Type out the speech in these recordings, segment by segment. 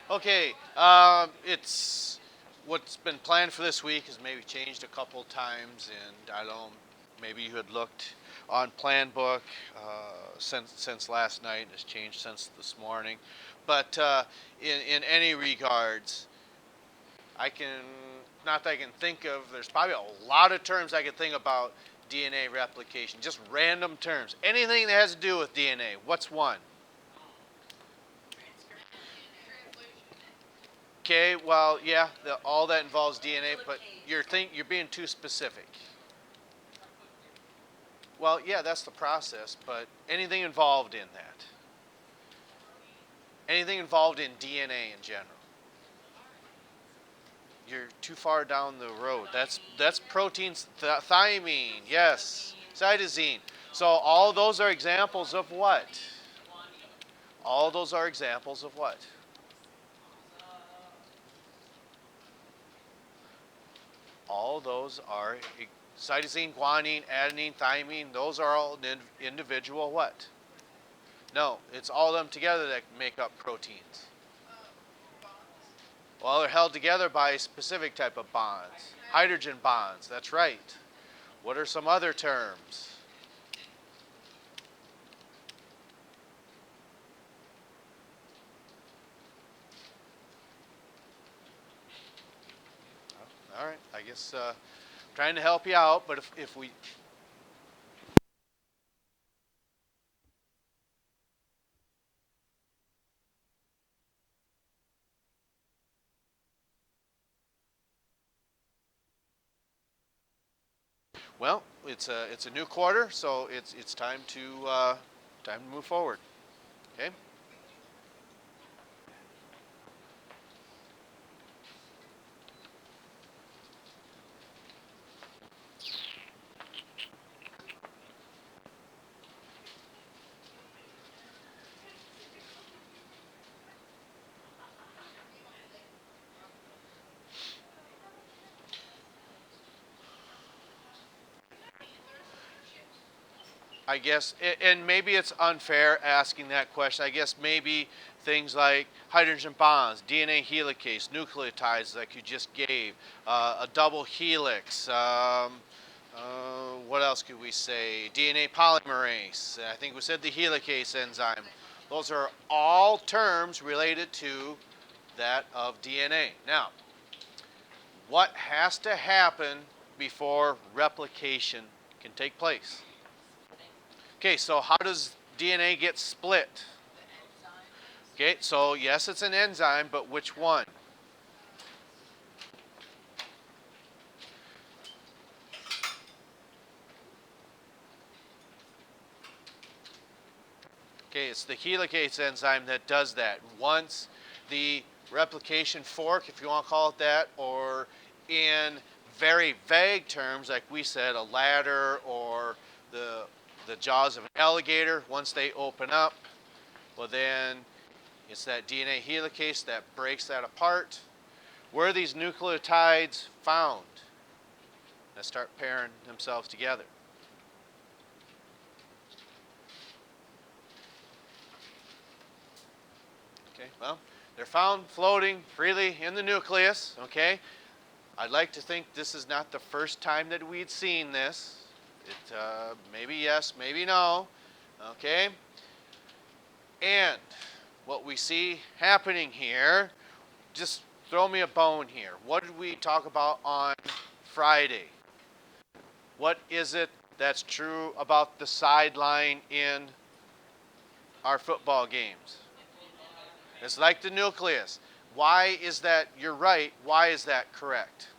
Okay, it's what's been planned for this week has maybe changed a couple times, and I don't know, maybe you had looked on Plan Book since last night. It's changed since this morning, but in any regards, I can not that I can think of. There's probably a lot of terms I could think about DNA replication, just random terms. Anything that has to do with DNA. What's one? Okay, well, yeah, all that involves DNA, but you're being too specific. Well, yeah, that's the process, but anything involved in that, anything involved in DNA in general, you're too far down the road. That's proteins, thymine, yes, cytosine. So all those are examples of what? All those are examples of what? All those are cytosine, guanine, adenine, thymine. Those are all individual what? No, it's all of them together that make up proteins. Well, they're held together by a specific type of bonds. Hydrogen bonds, that's right. What are some other terms? All right, I guess trying to help you out, but if we well, it's a new quarter, so it's time to move forward. Okay. I guess, and maybe it's unfair asking that question. I guess maybe things like hydrogen bonds, DNA helicase, nucleotides, like you just gave, a double helix. What else could we say? DNA polymerase. I think we said the helicase enzyme. Those are all terms related to that of DNA. Now, what has to happen before replication can take place? Okay, so how does DNA get split? Okay, so yes, it's an enzyme, but which one? Okay, it's the helicase enzyme that does that. Once the replication fork, if you want to call it that, or in very vague terms, like we said, a ladder or the jaws of an alligator, once they open up, well then it's that DNA helicase that breaks that apart. Where are these nucleotides found? That start pairing themselves together. Okay, well, they're found floating freely in the nucleus. Okay, I'd like to think this is not the first time that we'd seen this. Maybe yes, maybe no. Okay, and what we see happening here, just throw me a bone here. What did we talk about on Friday? What is it that's true about the sideline in our football games? It's like the nucleus. Why is that? You're right. Why is that correct?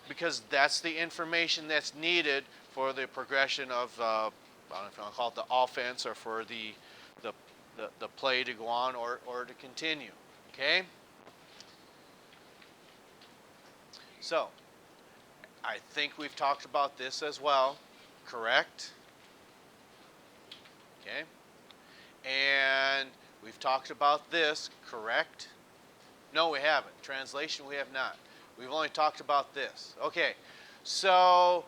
Because that's the information that's needed for the progression of, I don't know if you want to call it the offense or for the, the play to go on or to continue. Okay? So, I think we've talked about this as well, correct? Okay? And we've talked about this, correct? No, we haven't. Translation, we have not. We've only talked about this. Okay, so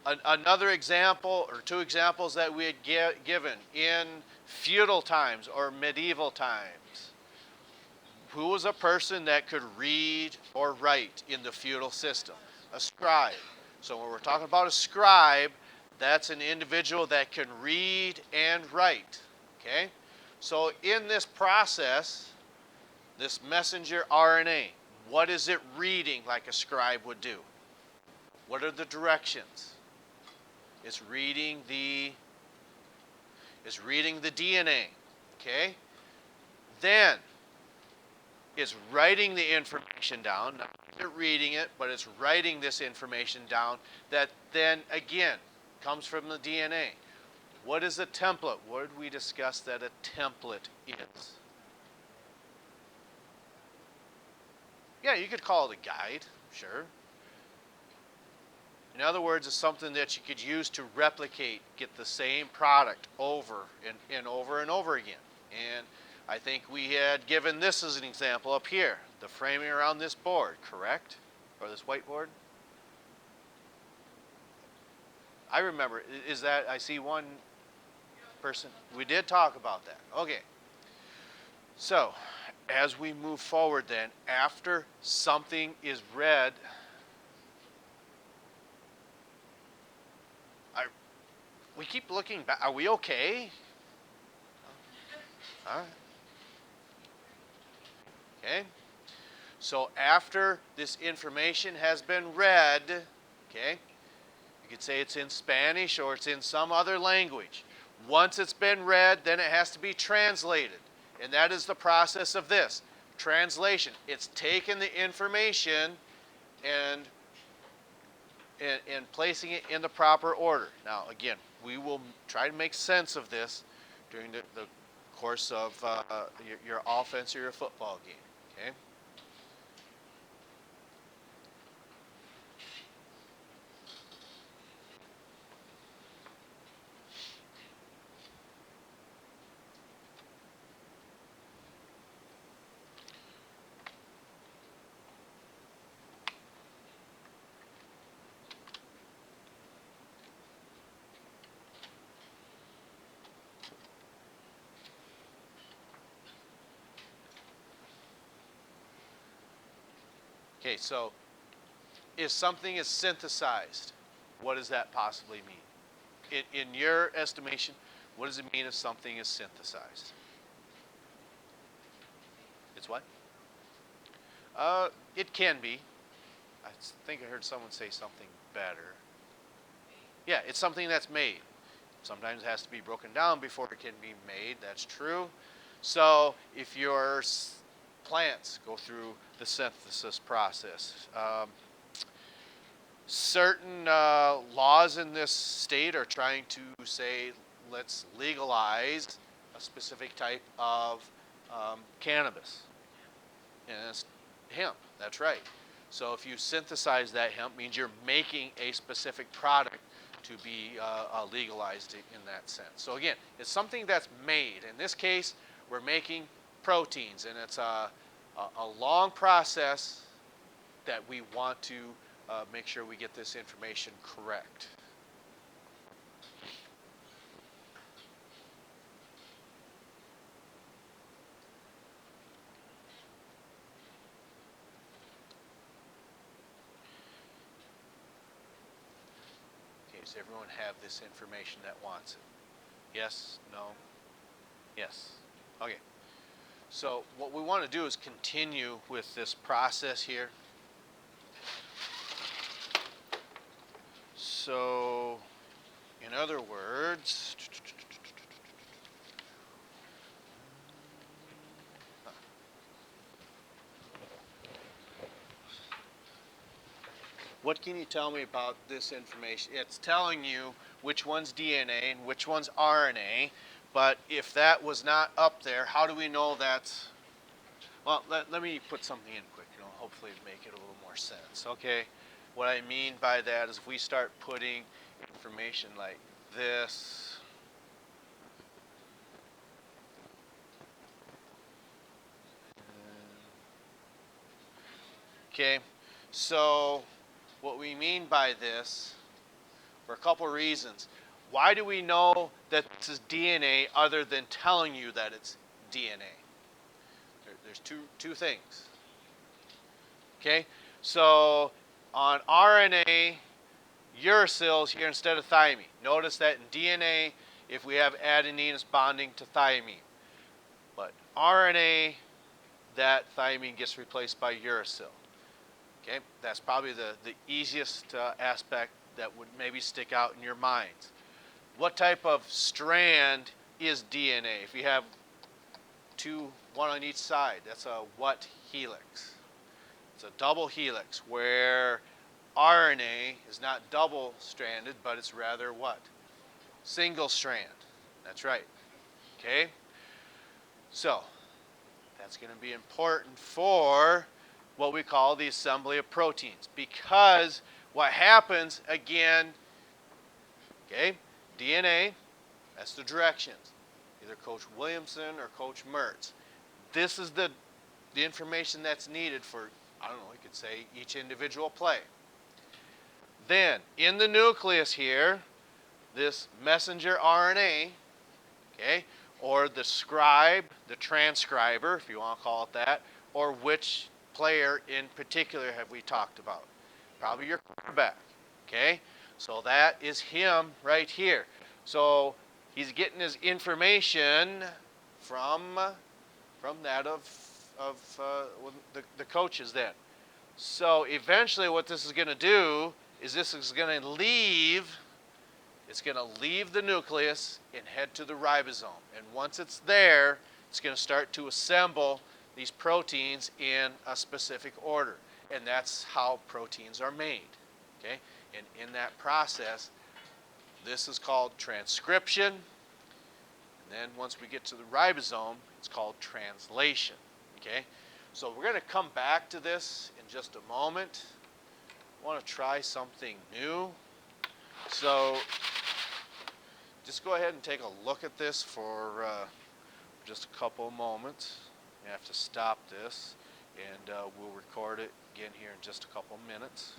Another example, or two examples that we had given in feudal times or medieval times. Who was a person that could read or write in the feudal system? A scribe. So when we're talking about a scribe, that's an individual that can read and write. Okay? So in this process, this messenger RNA, what is it reading like a scribe would do? What are the directions? It's reading the DNA. Okay? Then it's writing the information down, not reading it, but it's writing this information down that then again comes from the DNA. What is a template? What did we discuss that a template is? Yeah, you could call it a guide, sure. In other words, it's something that you could use to replicate, get the same product over and over and over again. And I think we had given this as an example up here, the framing around this board, correct? Or this whiteboard? I remember, is that, I see one person, we did talk about that. Okay. So, as we move forward then, after something is read, we keep looking back. Are we okay? All right. Okay. So after this information has been read, okay, you could say it's in Spanish or it's in some other language. Once it's been read, then it has to be translated. And that is the process of this. Translation. It's taken the information and placing it in the proper order. Now, again, we will try to make sense of this during the course of your offense or your football game. Okay? Okay, so if something is synthesized, what does that possibly mean? In your estimation, what does it mean if something is synthesized? It's what? It can be. I think I heard someone say something better. Yeah, it's something that's made. Sometimes it has to be broken down before it can be made. That's true. So if your plants go through the synthesis process, certain laws in this state are trying to say, let's legalize a specific type of cannabis. And it's hemp, that's right. So if you synthesize that hemp, means you're making a specific product to be legalized in that sense. So again, it's something that's made. In this case, we're making proteins, and it's a long process that we want to make sure we get this information correct. Okay, does everyone have this information that wants it? Yes? No? Yes. Okay. So what we want to do is continue with this process here. So, in other words, what can you tell me about this information? It's telling you which one's DNA and which one's RNA, but if that was not up there, how do we know that's... Well, let me put something in quick, hopefully make it a little more sense. Okay, what I mean by that is if we start putting information like this, okay, so what we mean by this, for a couple reasons. Why do we know that this is DNA other than telling you that it's DNA? There's two things. Okay, so on RNA, uracil's here instead of thymine. Notice that in DNA, if we have adenine, it's bonding to thymine. But RNA, that thymine gets replaced by uracil. Okay, that's probably the easiest aspect that would maybe stick out in your minds. What type of strand is DNA? If you have two, one on each side, that's a what helix? It's a double helix where RNA is not double-stranded, but it's rather what? Single strand. That's right. Okay? So, that's going to be important for what we call the assembly of proteins, because what happens, again, okay, DNA, that's the directions, either Coach Williamson or Coach Mertz. This is the information that's needed for, I don't know, you could say each individual play. Then, in the nucleus here, this messenger RNA, okay, or the scribe, the transcriber, if you want to call it that, or which player in particular have we talked about? Probably your quarterback, okay? So that is him right here. So he's getting his information from that of the coaches then. So eventually what this is going to do is this is going to leave the nucleus and head to the ribosome. And once it's there, it's going to start to assemble these proteins in a specific order. And that's how proteins are made. Okay? And in that process, this is called transcription. And then once we get to the ribosome, it's called translation. Okay? So we're going to come back to this in just a moment. I want to try something new. So just go ahead and take a look at this for just a couple of moments. You have to stop this, and we'll record it again here in just a couple of minutes.